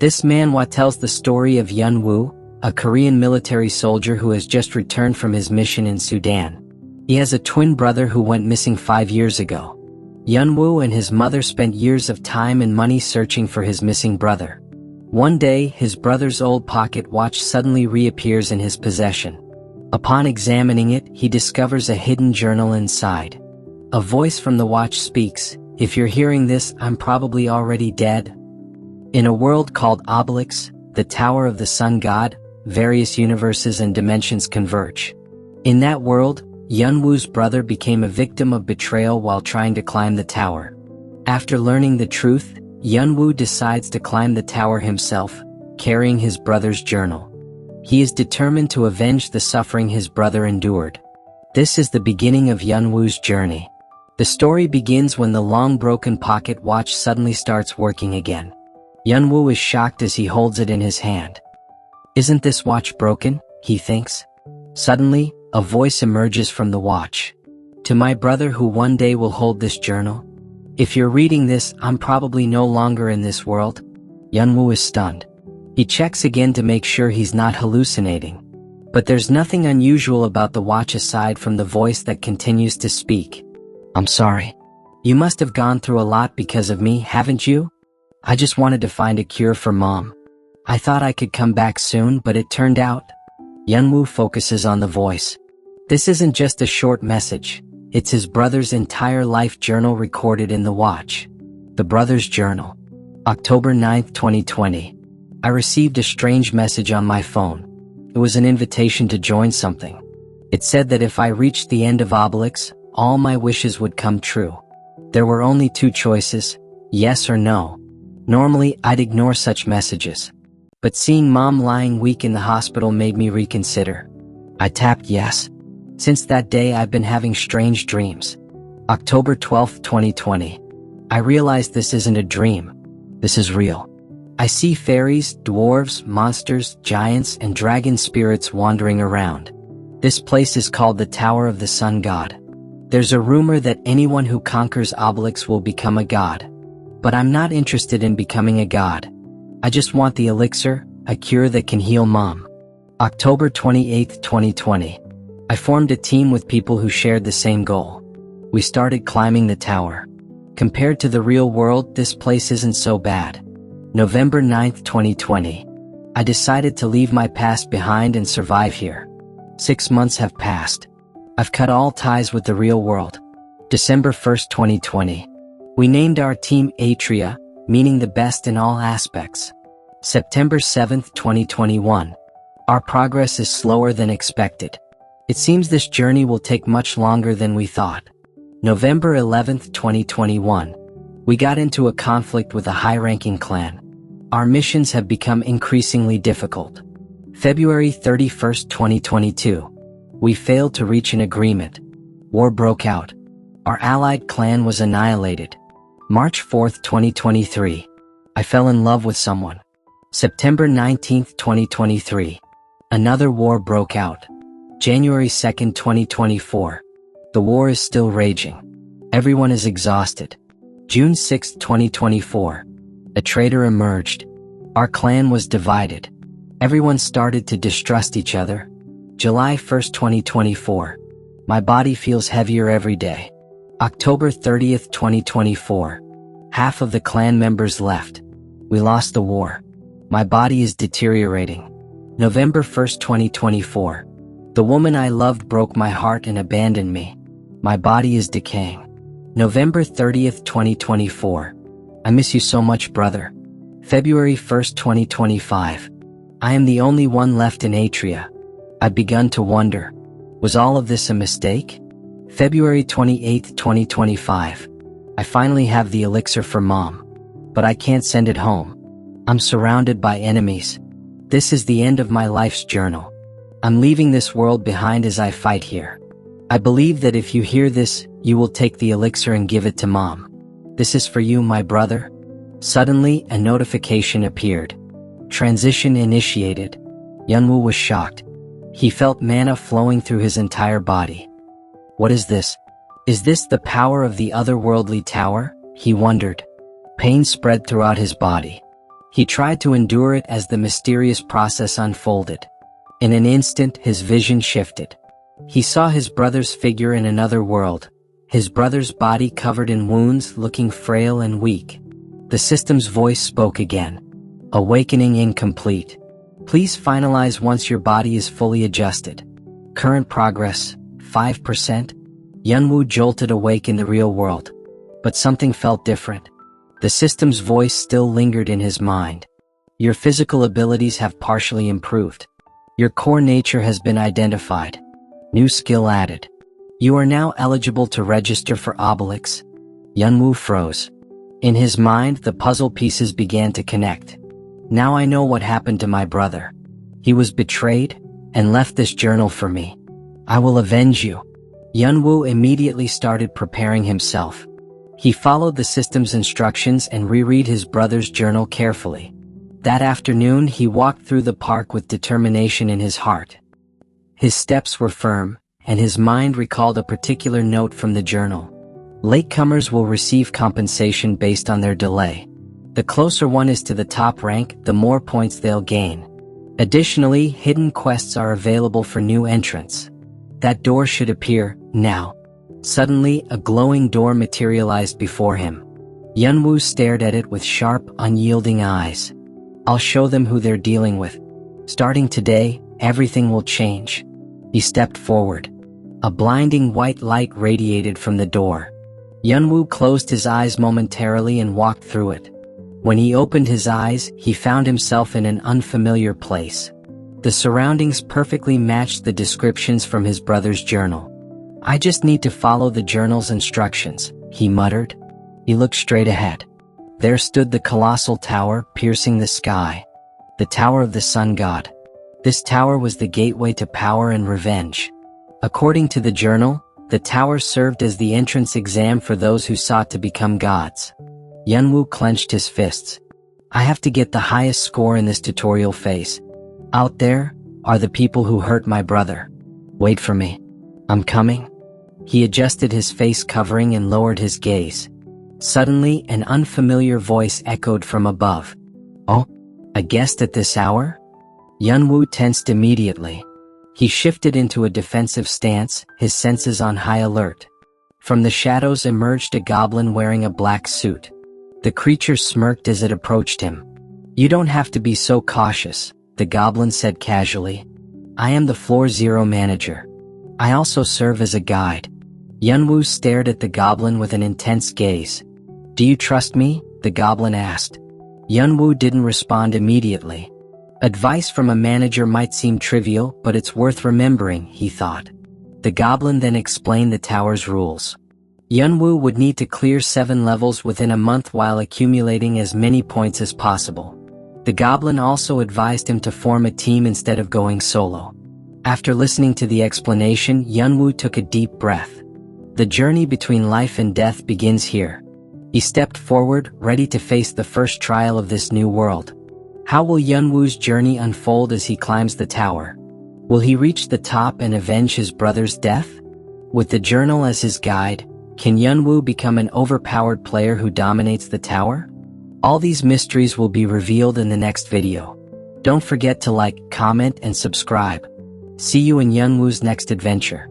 This manhwa tells the story of Yunwoo, a Korean military soldier who has just returned from his mission in Sudan. He has a twin brother who went missing 5 years ago. Yunwoo and his mother spent years of time and money searching for his missing brother. One day, his brother's old pocket watch suddenly reappears in his possession. Upon examining it, he discovers a hidden journal inside. A voice from the watch speaks, "If you're hearing this, I'm probably already dead." In a world called Obelix, the Tower of the Sun God, various universes and dimensions converge. In that world, Yunwoo's brother became a victim of betrayal while trying to climb the tower. After learning the truth, Yunwoo decides to climb the tower himself, carrying his brother's journal. He is determined to avenge the suffering his brother endured. This is the beginning of Yunwoo's journey. The story begins when the long-broken pocket watch suddenly starts working again. Yunwoo is shocked as he holds it in his hand. "Isn't this watch broken?" he thinks. Suddenly, a voice emerges from the watch. "To my brother who one day will hold this journal. If you're reading this, I'm probably no longer in this world." Yunwoo is stunned. He checks again to make sure he's not hallucinating. But there's nothing unusual about the watch aside from the voice that continues to speak. "I'm sorry. You must have gone through a lot because of me, haven't you? I just wanted to find a cure for Mom. I thought I could come back soon, but it turned out." Yunwoo focuses on the voice. This isn't just a short message. It's his brother's entire life journal recorded in the watch. The brother's journal. October 9th, 2020. I received a strange message on my phone. It was an invitation to join something. It said that if I reached the end of Obelix, all my wishes would come true. There were only 2 choices, yes or no. Normally, I'd ignore such messages. But seeing Mom lying weak in the hospital made me reconsider. I tapped yes. Since that day, I've been having strange dreams. October 12th, 2020. I realized this isn't a dream. This is real. I see fairies, dwarves, monsters, giants, and dragon spirits wandering around. This place is called the Tower of the Sun God. There's a rumor that anyone who conquers Obelix will become a god. But I'm not interested in becoming a god. I just want the elixir, a cure that can heal Mom. October 28th, 2020. I formed a team with people who shared the same goal. We started climbing the tower. Compared to the real world, this place isn't so bad. November 9th, 2020. I decided to leave my past behind and survive here. 6 months have passed. I've cut all ties with the real world. December 1st, 2020. We named our team Atria, meaning the best in all aspects. September 7th, 2021. Our progress is slower than expected. It seems this journey will take much longer than we thought. November 11th, 2021. We got into a conflict with a high-ranking clan. Our missions have become increasingly difficult. February 31st, 2022. We failed to reach an agreement. War broke out. Our allied clan was annihilated. March 4th, 2023. I fell in love with someone. September 19th, 2023. Another war broke out. January 2nd, 2024. The war is still raging. Everyone is exhausted. June 6th, 2024. A traitor emerged. Our clan was divided. Everyone started to distrust each other. July 1st, 2024. My body feels heavier every day. October 30th, 2024. Half of the clan members left. We lost the war. My body is deteriorating. November 1st, 2024. The woman I loved broke my heart and abandoned me. My body is decaying. November 30th, 2024. I miss you so much, brother. February 1st, 2025. I am the only one left in Atria. I've begun to wonder, was all of this a mistake? February 28th, 2025. I finally have the elixir for Mom. But I can't send it home. I'm surrounded by enemies. This is the end of my life's journal. I'm leaving this world behind as I fight here. I believe that if you hear this, you will take the elixir and give it to Mom. This is for you, my brother. Suddenly, a notification appeared. Transition initiated. Yunwoo was shocked. He felt mana flowing through his entire body. What is this? Is this the power of the otherworldly tower? He wondered. Pain spread throughout his body. He tried to endure it as the mysterious process unfolded. In an instant, his vision shifted. He saw his brother's figure in another world, his brother's body covered in wounds, looking frail and weak. The system's voice spoke again. Awakening incomplete. Please finalize once your body is fully adjusted. Current progress, 5%. Yunwoo jolted awake in the real world. But something felt different. The system's voice still lingered in his mind. Your physical abilities have partially improved. Your core nature has been identified. New skill added. You are now eligible to register for Obelix. Yunwoo froze. In his mind, the puzzle pieces began to connect. Now I know what happened to my brother. He was betrayed and left this journal for me. I will avenge you. Yunwoo immediately started preparing himself. He followed the system's instructions and reread his brother's journal carefully. That afternoon, he walked through the park with determination in his heart. His steps were firm, and his mind recalled a particular note from the journal. Latecomers will receive compensation based on their delay. The closer one is to the top rank, the more points they'll gain. Additionally, hidden quests are available for new entrants. That door should appear now. Suddenly, a glowing door materialized before him. Yunwoo stared at it with sharp, unyielding eyes. I'll show them who they're dealing with. Starting today, everything will change. He stepped forward. A blinding white light radiated from the door. Yunwoo closed his eyes momentarily and walked through it. When he opened his eyes, he found himself in an unfamiliar place. The surroundings perfectly matched the descriptions from his brother's journal. I just need to follow the journal's instructions, he muttered. He looked straight ahead. There stood the colossal tower, piercing the sky. The Tower of the Sun God. This tower was the gateway to power and revenge. According to the journal, the tower served as the entrance exam for those who sought to become gods. Yunwoo clenched his fists. I have to get the highest score in this tutorial phase. Out there are the people who hurt my brother. Wait for me. I'm coming. He adjusted his face covering and lowered his gaze. Suddenly, an unfamiliar voice echoed from above. Oh, a guest at this hour? Yunwoo tensed immediately. He shifted into a defensive stance, his senses on high alert. From the shadows emerged a goblin wearing a black suit. The creature smirked as it approached him. You don't have to be so cautious, the goblin said casually. I am the Floor Zero manager. I also serve as a guide. Yunwoo stared at the goblin with an intense gaze. Do you trust me? The goblin asked. Yunwoo didn't respond immediately. Advice from a manager might seem trivial, but it's worth remembering, he thought. The goblin then explained the tower's rules. Yunwoo would need to clear 7 levels within a month while accumulating as many points as possible. The goblin also advised him to form a team instead of going solo. After listening to the explanation, Yunwoo took a deep breath. The journey between life and death begins here. He stepped forward, ready to face the first trial of this new world. How will Yunwoo's journey unfold as he climbs the tower? Will he reach the top and avenge his brother's death? With the journal as his guide, can Yunwoo become an overpowered player who dominates the tower? All these mysteries will be revealed in the next video. Don't forget to like, comment, and subscribe. See you in Yunwoo's next adventure.